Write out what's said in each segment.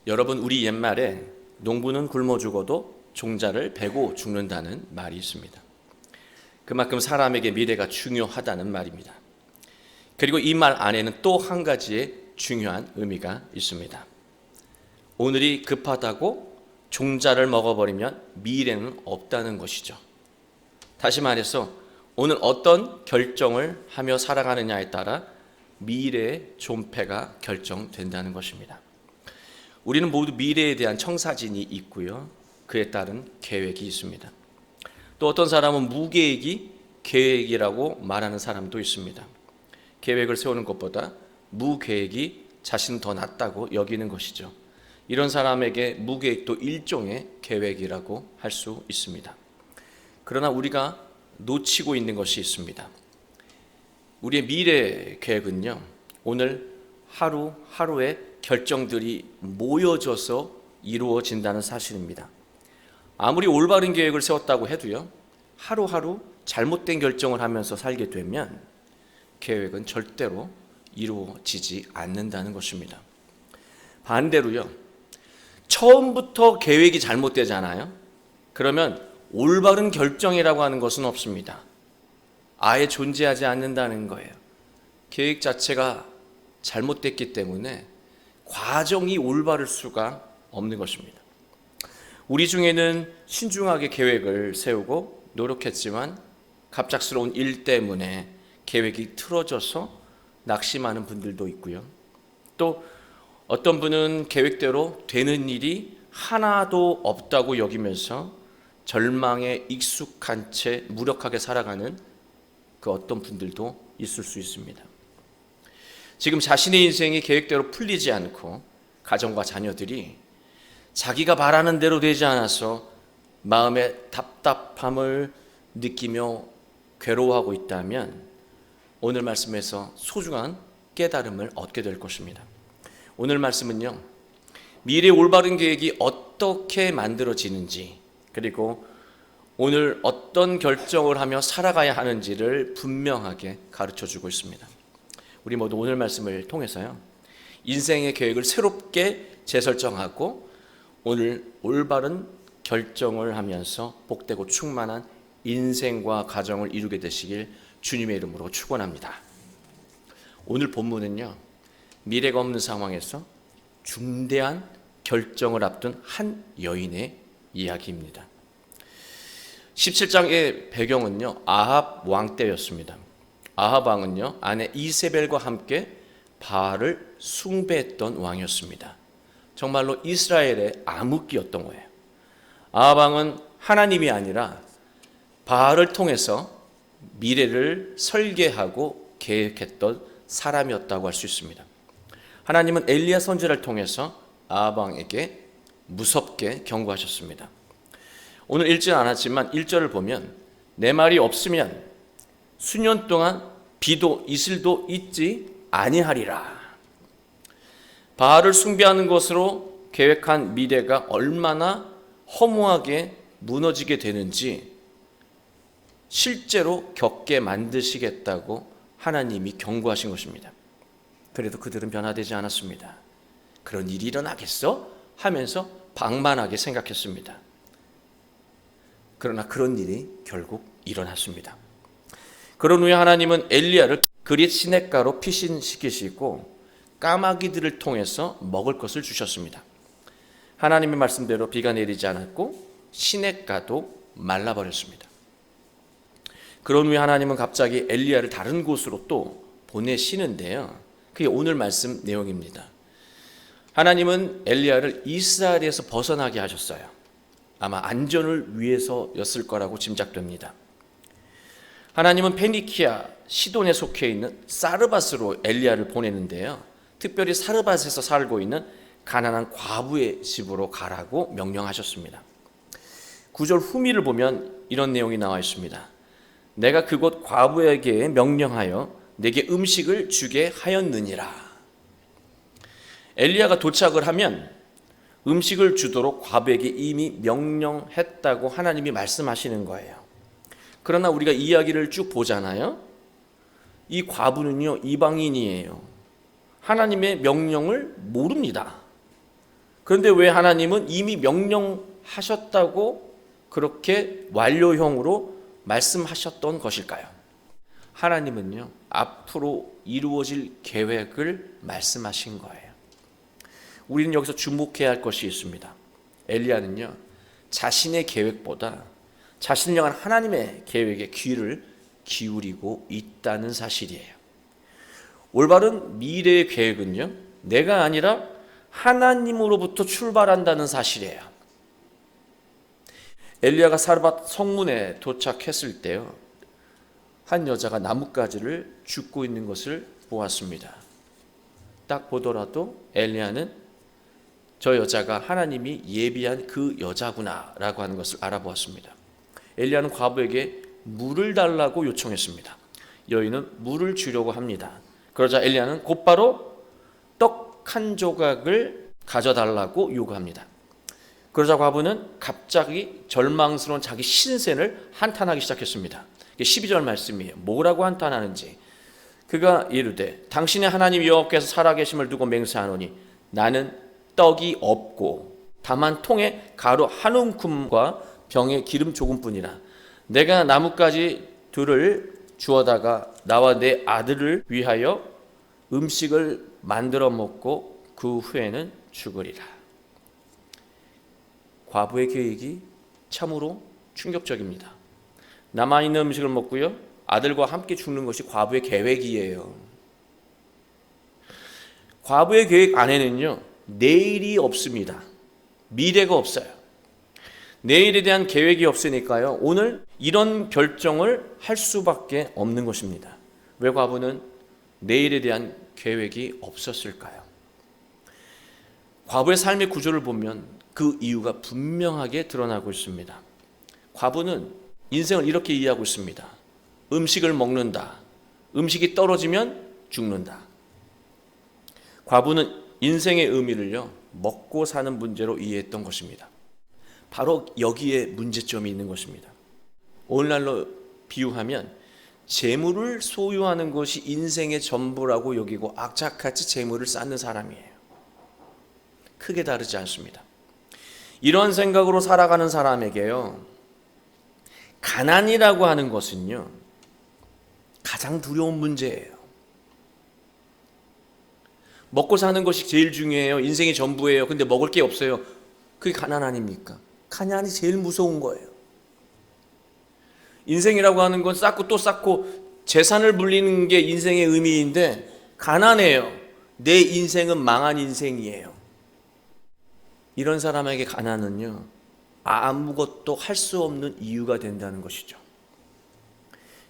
여러분, 우리 옛말에 농부는 굶어 죽어도 종자를 베고 죽는다는 말이 있습니다. 그만큼 사람에게 미래가 중요하다는 말입니다. 그리고 이 말 안에는 또 한 가지의 중요한 의미가 있습니다. 오늘이 급하다고 종자를 먹어버리면 미래는 없다는 것이죠. 다시 말해서 오늘 어떤 결정을 하며 살아가느냐에 따라 미래의 존폐가 결정된다는 것입니다. 우리는 모두 미래에 대한 청사진이 있고요, 그에 따른 계획이 있습니다. 또 어떤 사람은 무계획이 계획이라고 말하는 사람도 있습니다. 계획을 세우는 것보다 무계획이 자신은 더 낫다고 여기는 것이죠. 이런 사람에게 무계획도 일종의 계획이라고 할 수 있습니다. 그러나 우리가 놓치고 있는 것이 있습니다. 우리의 미래 계획은요, 오늘 하루하루의 결정들이 모여져서 이루어진다는 사실입니다. 아무리 올바른 계획을 세웠다고 해도요, 하루하루 잘못된 결정을 하면서 살게 되면 계획은 절대로 이루어지지 않는다는 것입니다. 반대로요, 처음부터 계획이 잘못되잖아요. 그러면 올바른 결정이라고 하는 것은 없습니다. 아예 존재하지 않는다는 거예요. 계획 자체가 잘못됐기 때문에 과정이 올바를 수가 없는 것입니다. 우리 중에는 신중하게 계획을 세우고 노력했지만 갑작스러운 일 때문에 계획이 틀어져서 낙심하는 분들도 있고요. 또 어떤 분은 계획대로 되는 일이 하나도 없다고 여기면서 절망에 익숙한 채 무력하게 살아가는 그 어떤 분들도 있을 수 있습니다. 지금 자신의 인생이 계획대로 풀리지 않고 가정과 자녀들이 자기가 바라는 대로 되지 않아서 마음의 답답함을 느끼며 괴로워하고 있다면 오늘 말씀에서 소중한 깨달음을 얻게 될 것입니다. 오늘 말씀은요, 미래의 올바른 계획이 어떻게 만들어지는지, 그리고 오늘 어떤 결정을 하며 살아가야 하는지를 분명하게 가르쳐주고 있습니다. 우리 모두 오늘 말씀을 통해서요, 인생의 계획을 새롭게 재설정하고 오늘 올바른 결정을 하면서 복되고 충만한 인생과 가정을 이루게 되시길 주님의 이름으로 축원합니다. 오늘 본문은요, 미래가 없는 상황에서 중대한 결정을 앞둔 한 여인의 이야기입니다. 17장의 배경은요, 아합 왕 때였습니다. 아합 왕은요, 아내 이세벨과 함께 바알을 숭배했던 왕이었습니다. 정말로 이스라엘의 암흑기였던 거예요. 아합 왕은 하나님이 아니라 바알을 통해서 미래를 설계하고 계획했던 사람이었다고 할 수 있습니다. 하나님은 엘리야 선지자를 통해서 아합 왕에게 무섭게 경고하셨습니다. 오늘 읽지 않았지만 1절을 보면 내 말이 없으면 수년 동안 비도 이슬도 있지 아니하리라. 바알을 숭배하는 것으로 계획한 미래가 얼마나 허무하게 무너지게 되는지 실제로 겪게 만드시겠다고 하나님이 경고하신 것입니다. 그래도 그들은 변화되지 않았습니다. 그런 일이 일어나겠어? 하면서 방만하게 생각했습니다. 그러나 그런 일이 결국 일어났습니다. 그런 후에 하나님은 엘리야를 그릿 시냇가로 피신시키시고 까마귀들을 통해서 먹을 것을 주셨습니다. 하나님의 말씀대로 비가 내리지 않았고 시냇가도 말라버렸습니다. 그런 후에 하나님은 갑자기 엘리야를 다른 곳으로 또 보내시는데요, 그게 오늘 말씀 내용입니다. 하나님은 엘리야를 이스라엘에서 벗어나게 하셨어요. 아마 안전을 위해서였을 거라고 짐작됩니다. 하나님은 페니키아 시돈에 속해 있는 사르밧으로 엘리야를 보내는데요, 특별히 사르밧에서 살고 있는 가난한 과부의 집으로 가라고 명령하셨습니다. 9절 후미를 보면 이런 내용이 나와 있습니다. 내가 그곳 과부에게 명령하여 내게 음식을 주게 하였느니라. 엘리야가 도착을 하면 음식을 주도록 과부에게 이미 명령했다고 하나님이 말씀하시는 거예요. 그러나 우리가 이야기를 쭉 보잖아요. 이 과부는요, 이방인이에요. 하나님의 명령을 모릅니다. 그런데 왜 하나님은 이미 명령하셨다고 그렇게 완료형으로 말씀하셨던 것일까요? 하나님은요, 앞으로 이루어질 계획을 말씀하신 거예요. 우리는 여기서 주목해야 할 것이 있습니다. 엘리야는요, 자신의 계획보다 자신을 향한 하나님의 계획에 귀를 기울이고 있다는 사실이에요. 올바른 미래의 계획은요, 내가 아니라 하나님으로부터 출발한다는 사실이에요. 엘리야가 사르밧 성문에 도착했을 때요, 한 여자가 나뭇가지를 줍고 있는 것을 보았습니다. 딱 보더라도 엘리야는 저 여자가 하나님이 예비한 그 여자구나 라고 하는 것을 알아보았습니다. 엘리야는 과부에게 물을 달라고 요청했습니다. 여인은 물을 주려고 합니다. 그러자 엘리야는 곧바로 떡 한 조각을 가져달라고 요구합니다. 그러자 과부는 갑자기 절망스러운 자기 신세를 한탄하기 시작했습니다. 12절 말씀이에요. 뭐라고 한탄하는지. 그가 이르되 당신의 하나님 여호와께서 살아계심을 두고 맹세하노니 나는 떡이 없고 다만 통에 가루 한 움큼과 병에 기름 조금뿐이라. 내가 나뭇가지 둘을 주워다가 나와 내 아들을 위하여 음식을 만들어 먹고 그 후에는 죽으리라. 과부의 계획이 참으로 충격적입니다. 남아있는 음식을 먹고요, 아들과 함께 죽는 것이 과부의 계획이에요. 과부의 계획 안에는요, 내일이 없습니다. 미래가 없어요. 내일에 대한 계획이 없으니까요, 오늘 이런 결정을 할 수밖에 없는 것입니다. 왜 과부는 내일에 대한 계획이 없었을까요? 과부의 삶의 구조를 보면 그 이유가 분명하게 드러나고 있습니다. 과부는 인생을 이렇게 이해하고 있습니다. 음식을 먹는다. 음식이 떨어지면 죽는다. 과부는 인생의 의미를요, 먹고 사는 문제로 이해했던 것입니다. 바로 여기에 문제점이 있는 것입니다. 오늘날로 비유하면 재물을 소유하는 것이 인생의 전부라고 여기고 악착같이 재물을 쌓는 사람이에요. 크게 다르지 않습니다. 이런 생각으로 살아가는 사람에게요, 가난이라고 하는 것은요, 가장 두려운 문제예요. 먹고 사는 것이 제일 중요해요. 인생의 전부예요. 근데 먹을 게 없어요. 그게 가난 아닙니까? 가난이 제일 무서운 거예요. 인생이라고 하는 건 쌓고 또 쌓고 재산을 불리는 게 인생의 의미인데 가난해요. 내 인생은 망한 인생이에요. 이런 사람에게 가난은요, 아무것도 할 수 없는 이유가 된다는 것이죠.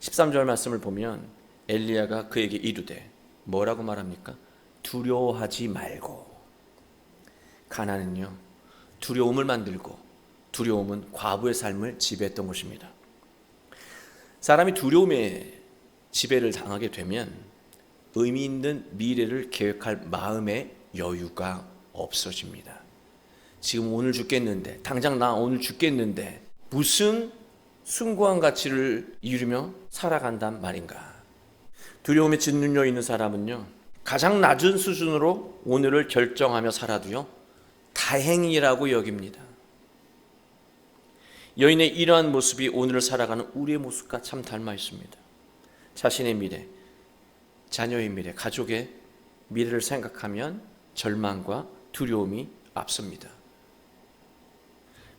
13절 말씀을 보면 엘리야가 그에게 이르되 뭐라고 말합니까? 두려워하지 말고. 가난은요, 두려움을 만들고 두려움은 과부의 삶을 지배했던 것입니다. 사람이 두려움에 지배를 당하게 되면 의미 있는 미래를 계획할 마음의 여유가 없어집니다. 지금 오늘 죽겠는데, 당장 나 오늘 죽겠는데 무슨 숭고한 가치를 이루며 살아간단 말인가. 두려움에 짓눌려 있는 사람은요, 가장 낮은 수준으로 오늘을 결정하며 살아도요, 다행이라고 여깁니다. 여인의 이러한 모습이 오늘을 살아가는 우리의 모습과 참 닮아 있습니다. 자신의 미래, 자녀의 미래, 가족의 미래를 생각하면 절망과 두려움이 앞섭니다.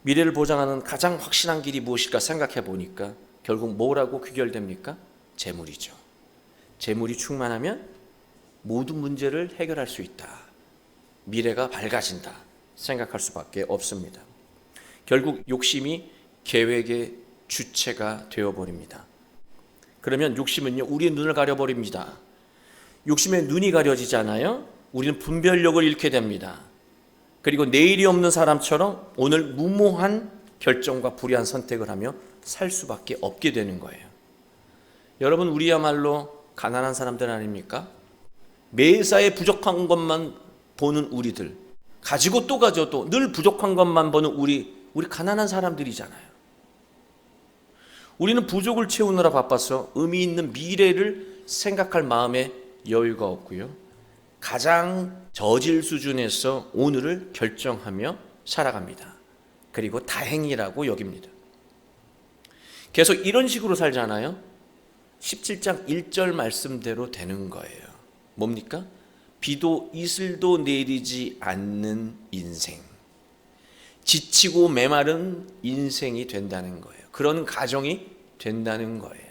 미래를 보장하는 가장 확실한 길이 무엇일까 생각해 보니까 결국 뭐라고 귀결됩니까? 재물이죠. 재물이 충만하면 모든 문제를 해결할 수 있다. 미래가 밝아진다 생각할 수밖에 없습니다. 결국 욕심이 계획의 주체가 되어버립니다. 그러면 욕심은요, 우리의 눈을 가려버립니다. 욕심에 눈이 가려지잖아요. 우리는 분별력을 잃게 됩니다. 그리고 내일이 없는 사람처럼 오늘 무모한 결정과 불의한 선택을 하며 살 수밖에 없게 되는 거예요. 여러분, 우리야말로 가난한 사람들 아닙니까? 매사에 부족한 것만 보는 우리들, 가지고 또 가져도 늘 부족한 것만 보는 우리 가난한 사람들이잖아요. 우리는 부족을 채우느라 바빠서 의미 있는 미래를 생각할 마음에 여유가 없고요, 가장 저질 수준에서 오늘을 결정하며 살아갑니다. 그리고 다행이라고 여깁니다. 계속 이런 식으로 살잖아요. 17장 1절 말씀대로 되는 거예요. 뭡니까? 비도 이슬도 내리지 않는 인생. 지치고 메마른 인생이 된다는 거예요. 그런 가정이 된다는 거예요.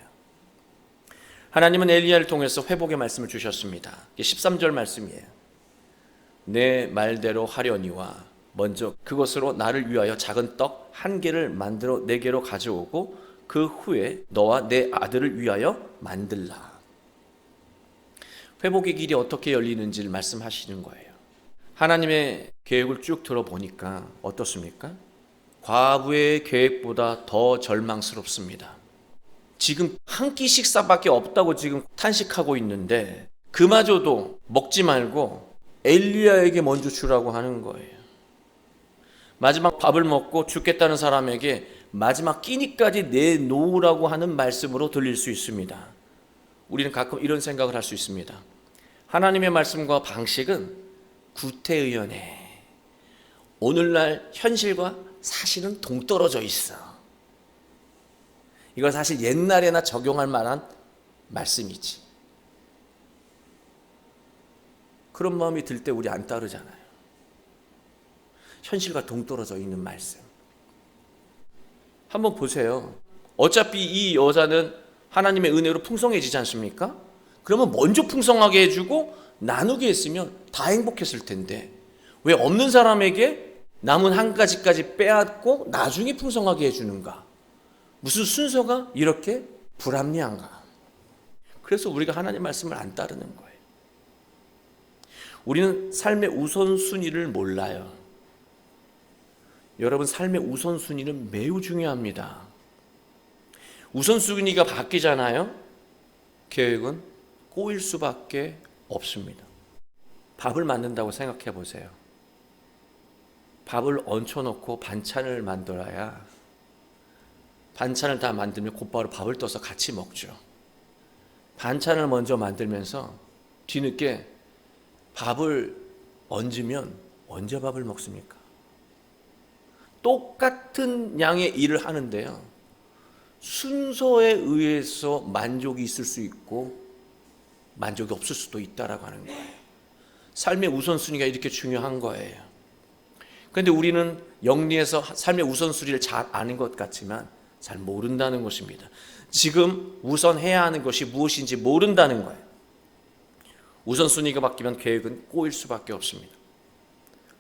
하나님은 엘리야를 통해서 회복의 말씀을 주셨습니다. 13절 말씀이에요. 내 말대로 하려니와 먼저 그것으로 나를 위하여 작은 떡 한 개를 만들어 내게로 가져오고 그 후에 너와 내 아들을 위하여 만들라. 회복의 길이 어떻게 열리는지를 말씀하시는 거예요. 하나님의 계획을 쭉 들어보니까 어떻습니까? 과부의 계획보다 더 절망스럽습니다. 지금 한 끼 식사밖에 없다고 지금 탄식하고 있는데 그마저도 먹지 말고 엘리야에게 먼저 주라고 하는 거예요. 마지막 밥을 먹고 죽겠다는 사람에게 마지막 끼니까지 내놓으라고 하는 말씀으로 들릴 수 있습니다. 우리는 가끔 이런 생각을 할 수 있습니다. 하나님의 말씀과 방식은 구태의연해. 오늘날 현실과 사실은 동떨어져 있어. 이거 사실 옛날에나 적용할 만한 말씀이지. 그런 마음이 들 때 우리 안 따르잖아요. 현실과 동떨어져 있는 말씀. 한번 보세요. 어차피 이 여자는 하나님의 은혜로 풍성해지지 않습니까? 그러면 먼저 풍성하게 해주고 나누게 했으면 다 행복했을 텐데 왜 없는 사람에게 남은 한 가지까지 빼앗고 나중에 풍성하게 해주는가? 무슨 순서가 이렇게 불합리한가? 그래서 우리가 하나님 말씀을 안 따르는 거예요. 우리는 삶의 우선순위를 몰라요. 여러분, 삶의 우선순위는 매우 중요합니다. 우선순위가 바뀌잖아요. 계획은 꼬일 수밖에 없습니다. 밥을 만든다고 생각해 보세요. 밥을 얹혀놓고 반찬을 만들어야 반찬을 다 만들면 곧바로 밥을 떠서 같이 먹죠. 반찬을 먼저 만들면서 뒤늦게 밥을 얹으면 언제 밥을 먹습니까? 똑같은 양의 일을 하는데요. 순서에 의해서 만족이 있을 수 있고 만족이 없을 수도 있다라고 하는 거예요. 삶의 우선순위가 이렇게 중요한 거예요. 그런데 우리는 영리해서 삶의 우선순위를 잘 아는 것 같지만 잘 모른다는 것입니다. 지금 우선해야 하는 것이 무엇인지 모른다는 거예요. 우선순위가 바뀌면 계획은 꼬일 수밖에 없습니다.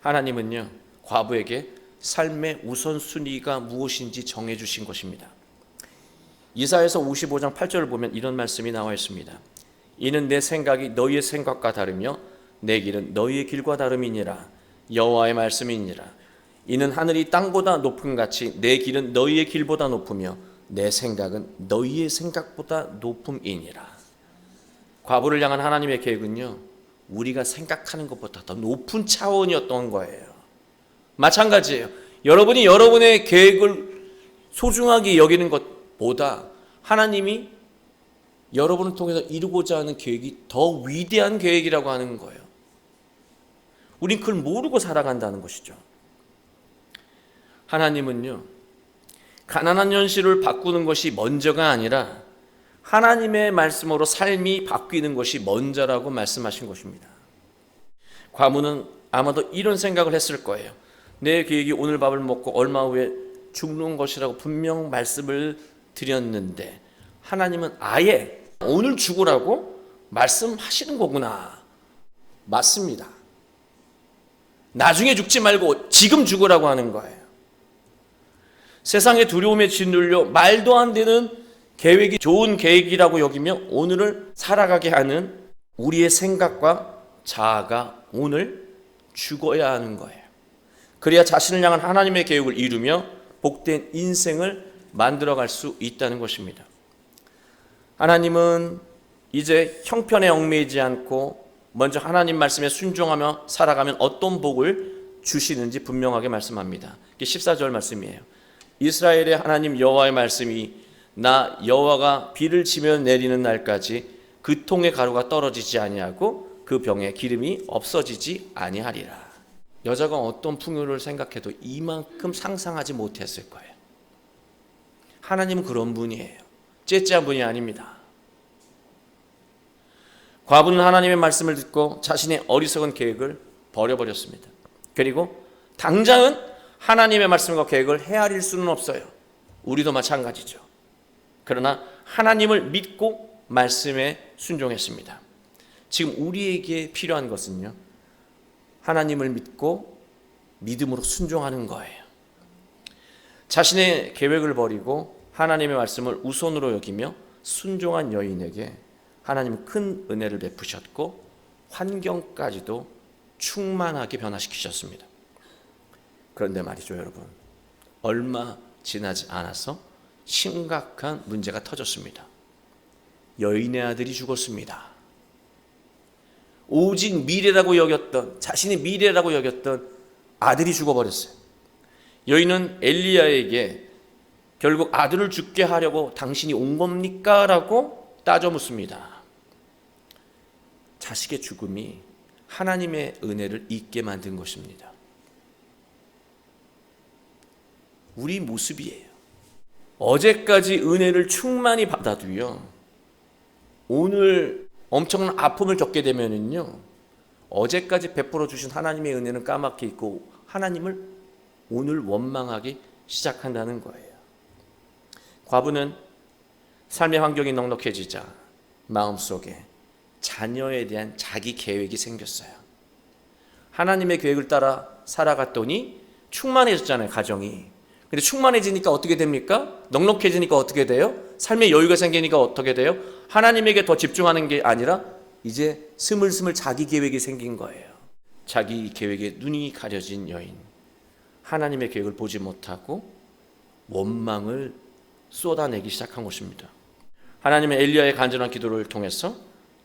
하나님은요, 과부에게 삶의 우선순위가 무엇인지 정해주신 것입니다. 이사야서 55장 8절을 보면 이런 말씀이 나와 있습니다. 이는 내 생각이 너희의 생각과 다르며 내 길은 너희의 길과 다름이니라. 여호와의 말씀이니라. 이는 하늘이 땅보다 높음 같이 내 길은 너희의 길보다 높으며 내 생각은 너희의 생각보다 높음이니라. 과부를 향한 하나님의 계획은요, 우리가 생각하는 것보다 더 높은 차원이었던 거예요. 마찬가지예요. 여러분이 여러분의 계획을 소중하게 여기는 것보다 하나님이 여러분을 통해서 이루고자 하는 계획이 더 위대한 계획이라고 하는 거예요. 우린 그걸 모르고 살아간다는 것이죠. 하나님은요, 가난한 현실을 바꾸는 것이 먼저가 아니라 하나님의 말씀으로 삶이 바뀌는 것이 먼저라고 말씀하신 것입니다. 과부는 아마도 이런 생각을 했을 거예요. 내 계획이 오늘 밥을 먹고 얼마 후에 죽는 것이라고 분명 말씀을 드렸는데 하나님은 아예 오늘 죽으라고 말씀하시는 거구나. 맞습니다. 나중에 죽지 말고 지금 죽으라고 하는 거예요. 세상의 두려움에 짓눌려 말도 안 되는 계획이 좋은 계획이라고 여기며 오늘을 살아가게 하는 우리의 생각과 자아가 오늘 죽어야 하는 거예요. 그래야 자신을 향한 하나님의 계획을 이루며 복된 인생을 만들어갈 수 있다는 것입니다. 하나님은 이제 형편에 얽매이지 않고 먼저 하나님 말씀에 순종하며 살아가면 어떤 복을 주시는지 분명하게 말씀합니다. 14절 말씀이에요. 이스라엘의 하나님 여호와의 말씀이 나 여호와가 비를 치며 내리는 날까지 그 통의 가루가 떨어지지 아니하고 그 병에 기름이 없어지지 아니하리라. 여자가 어떤 풍요를 생각해도 이만큼 상상하지 못했을 거예요. 하나님은 그런 분이에요. 째째한 분이 아닙니다. 과부는 하나님의 말씀을 듣고 자신의 어리석은 계획을 버려버렸습니다. 그리고 당장은 하나님의 말씀과 계획을 헤아릴 수는 없어요. 우리도 마찬가지죠. 그러나 하나님을 믿고 말씀에 순종했습니다. 지금 우리에게 필요한 것은요, 하나님을 믿고 믿음으로 순종하는 거예요. 자신의 계획을 버리고 하나님의 말씀을 우선으로 여기며 순종한 여인에게 하나님은 큰 은혜를 베푸셨고 환경까지도 충만하게 변화시키셨습니다. 그런데 말이죠, 여러분, 얼마 지나지 않아서 심각한 문제가 터졌습니다. 여인의 아들이 죽었습니다. 오직 미래라고 여겼던, 자신의 미래라고 여겼던 아들이 죽어버렸어요. 여인은 엘리야에게 결국 아들을 죽게 하려고 당신이 온 겁니까? 라고 따져 묻습니다. 자식의 죽음이 하나님의 은혜를 잊게 만든 것입니다. 우리 모습이에요. 어제까지 은혜를 충만히 받아도요, 오늘 엄청난 아픔을 겪게 되면은요, 어제까지 베풀어 주신 하나님의 은혜는 까맣게 잊고 하나님을 오늘 원망하기 시작한다는 거예요. 과부는 삶의 환경이 넉넉해지자 마음속에 자녀에 대한 자기 계획이 생겼어요. 하나님의 계획을 따라 살아갔더니 충만해졌잖아요, 가정이. 근데 충만해지니까 어떻게 됩니까? 넉넉해지니까 어떻게 돼요? 삶의 여유가 생기니까 어떻게 돼요? 하나님에게 더 집중하는 게 아니라 이제 스물스물 자기 계획이 생긴 거예요. 자기 계획에 눈이 가려진 여인, 하나님의 계획을 보지 못하고 원망을 쏟아내기 시작한 것입니다. 하나님의 엘리야의 간절한 기도를 통해서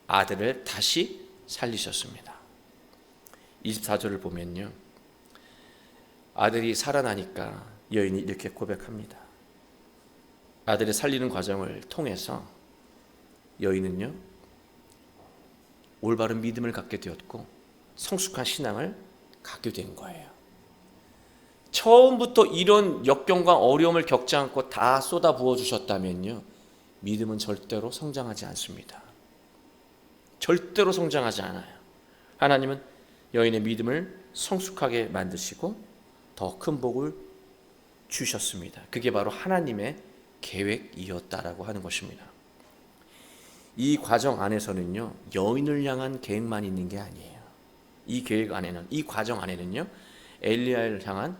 아들을 다시 살리셨습니다. 24절을 보면요, 아들이 살아나니까 여인이 이렇게 고백합니다. 아들을 살리는 과정을 통해서 여인은요, 올바른 믿음을 갖게 되었고 성숙한 신앙을 갖게 된 거예요. 처음부터 이런 역경과 어려움을 겪지 않고 다 쏟아 부어 주셨다면요, 믿음은 절대로 성장하지 않습니다. 절대로 성장하지 않아요. 하나님은 여인의 믿음을 성숙하게 만드시고 더 큰 복을 주셨습니다. 그게 바로 하나님의 계획이었다라고 하는 것입니다. 이 과정 안에서는요, 여인을 향한 계획만 있는 게 아니에요. 이 계획 안에는, 이 과정 안에는요, 엘리야를 향한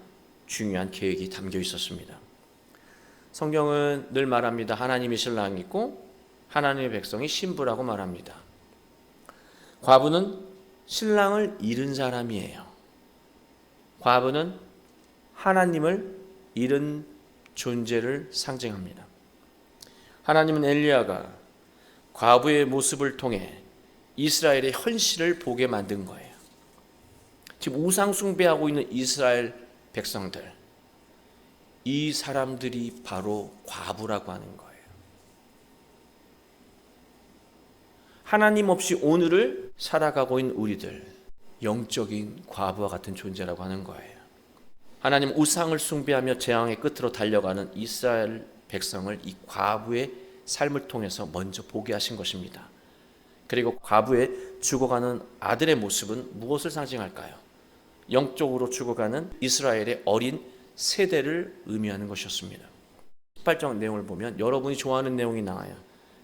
중요한 계획이 담겨 있었습니다. 성경은 늘 말합니다. 하나님이 신랑이고 하나님의 백성이 신부라고 말합니다. 과부는 신랑을 잃은 사람이에요. 과부는 하나님을 잃은 존재를 상징합니다. 하나님은 엘리야가 과부의 모습을 통해 이스라엘의 현실을 보게 만든 거예요. 지금 우상 숭배하고 있는 이스라엘 백성들, 이 사람들이 바로 과부라고 하는 거예요. 하나님 없이 오늘을 살아가고 있는 우리들, 영적인 과부와 같은 존재라고 하는 거예요. 하나님 우상을 숭배하며 재앙의 끝으로 달려가는 이스라엘 백성을 이 과부의 삶을 통해서 먼저 보게 하신 것입니다. 그리고 과부의 죽어가는 아들의 모습은 무엇을 상징할까요? 영적으로 죽어가는 이스라엘의 어린 세대를 의미하는 것이었습니다. 18장 내용을 보면 여러분이 좋아하는 내용이 나와요.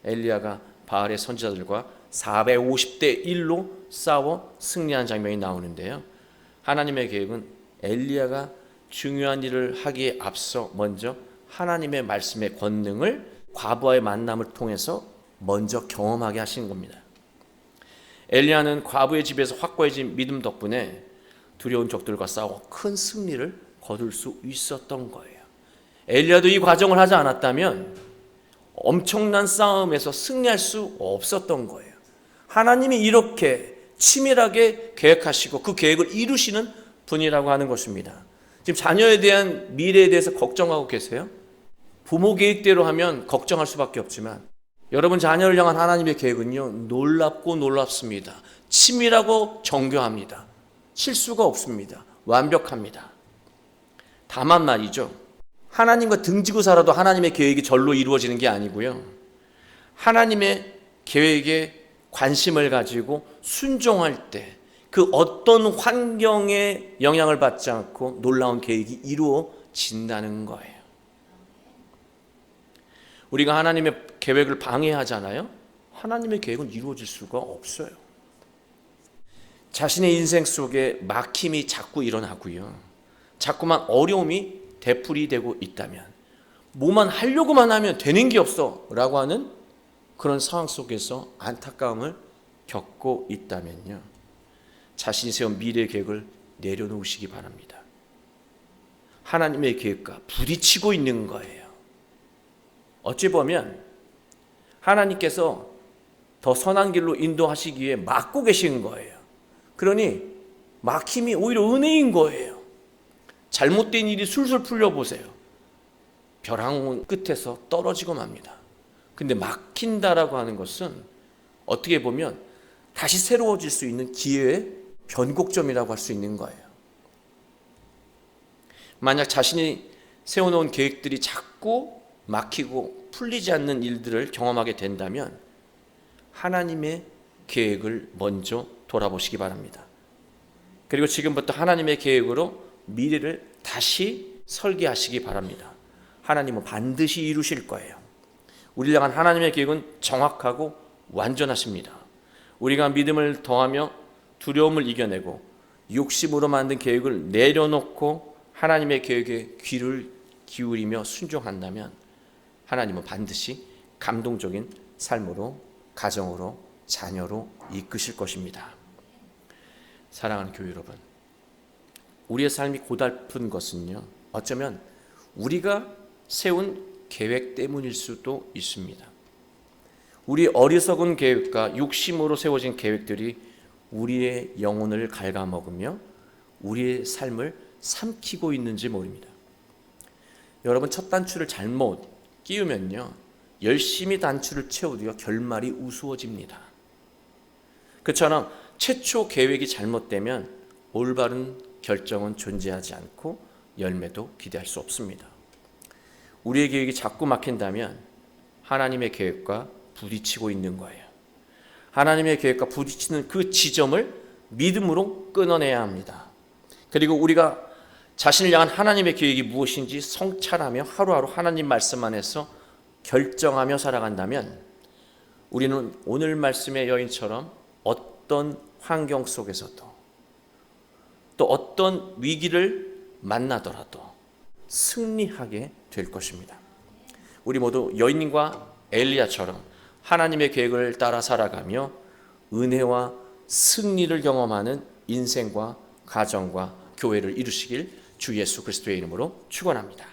엘리야가 바알의 선지자들과 450대 1로 싸워 승리한 장면이 나오는데요, 하나님의 계획은 엘리야가 중요한 일을 하기에 앞서 먼저 하나님의 말씀의 권능을 과부와의 만남을 통해서 먼저 경험하게 하신 겁니다. 엘리야는 과부의 집에서 확고해진 믿음 덕분에 두려운 적들과 싸워 큰 승리를 거둘 수 있었던 거예요. 엘리야도 이 과정을 하지 않았다면 엄청난 싸움에서 승리할 수 없었던 거예요. 하나님이 이렇게 치밀하게 계획하시고 그 계획을 이루시는 분이라고 하는 것입니다. 지금 자녀에 대한 미래에 대해서 걱정하고 계세요? 부모 계획대로 하면 걱정할 수밖에 없지만 여러분 자녀를 향한 하나님의 계획은요, 놀랍고 놀랍습니다. 치밀하고 정교합니다. 실수가 없습니다. 완벽합니다. 다만 말이죠, 하나님과 등지고 살아도 하나님의 계획이 절로 이루어지는 게 아니고요, 하나님의 계획에 관심을 가지고 순종할 때 그 어떤 환경에 영향을 받지 않고 놀라운 계획이 이루어진다는 거예요. 우리가 하나님의 계획을 방해하잖아요. 하나님의 계획은 이루어질 수가 없어요. 자신의 인생 속에 막힘이 자꾸 일어나고요, 자꾸만 어려움이 되풀이되고 있다면, 뭐만 하려고만 하면 되는 게 없어 라고 하는 그런 상황 속에서 안타까움을 겪고 있다면요, 자신이 세운 미래의 계획을 내려놓으시기 바랍니다. 하나님의 계획과 부딪히고 있는 거예요. 어찌 보면 하나님께서 더 선한 길로 인도하시기 위해 막고 계신 거예요. 그러니 막힘이 오히려 은혜인 거예요. 잘못된 일이 술술 풀려보세요. 벼랑 끝에서 떨어지고 맙니다. 근데 막힌다라고 하는 것은 어떻게 보면 다시 새로워질 수 있는 기회의 변곡점이라고 할 수 있는 거예요. 만약 자신이 세워놓은 계획들이 자꾸 막히고 풀리지 않는 일들을 경험하게 된다면 하나님의 계획을 먼저 돌아보시기 바랍니다. 그리고 지금부터 하나님의 계획으로 미래를 다시 설계하시기 바랍니다. 하나님은 반드시 이루실 거예요. 우리를 향한 하나님의 계획은 정확하고 완전하십니다. 우리가 믿음을 더하며 두려움을 이겨내고 욕심으로 만든 계획을 내려놓고 하나님의 계획에 귀를 기울이며 순종한다면 하나님은 반드시 감동적인 삶으로, 가정으로, 자녀로 이끄실 것입니다. 사랑하는 교회 여러분, 우리의 삶이 고달픈 것은요, 어쩌면 우리가 세운 계획 때문일 수도 있습니다. 우리 어리석은 계획과 욕심으로 세워진 계획들이 우리의 영혼을 갉아먹으며 우리의 삶을 삼키고 있는지 모릅니다. 여러분, 첫 단추를 잘못 끼우면요, 열심히 단추를 채워도요, 결말이 우스워집니다. 그처럼 최초 계획이 잘못되면 올바른 결정은 존재하지 않고 열매도 기대할 수 없습니다. 우리의 계획이 자꾸 막힌다면 하나님의 계획과 부딪히고 있는 거예요. 하나님의 계획과 부딪히는 그 지점을 믿음으로 끊어내야 합니다. 그리고 우리가 자신을 향한 하나님의 계획이 무엇인지 성찰하며 하루하루 하나님 말씀 안에서 결정하며 살아간다면 우리는 오늘 말씀의 여인처럼 어떤 환경 속에서도 또 어떤 위기를 만나더라도 승리하게 될 것입니다. 우리 모두 여인과 엘리야처럼 하나님의 계획을 따라 살아가며 은혜와 승리를 경험하는 인생과 가정과 교회를 이루시길 주 예수 그리스도의 이름으로 축원합니다.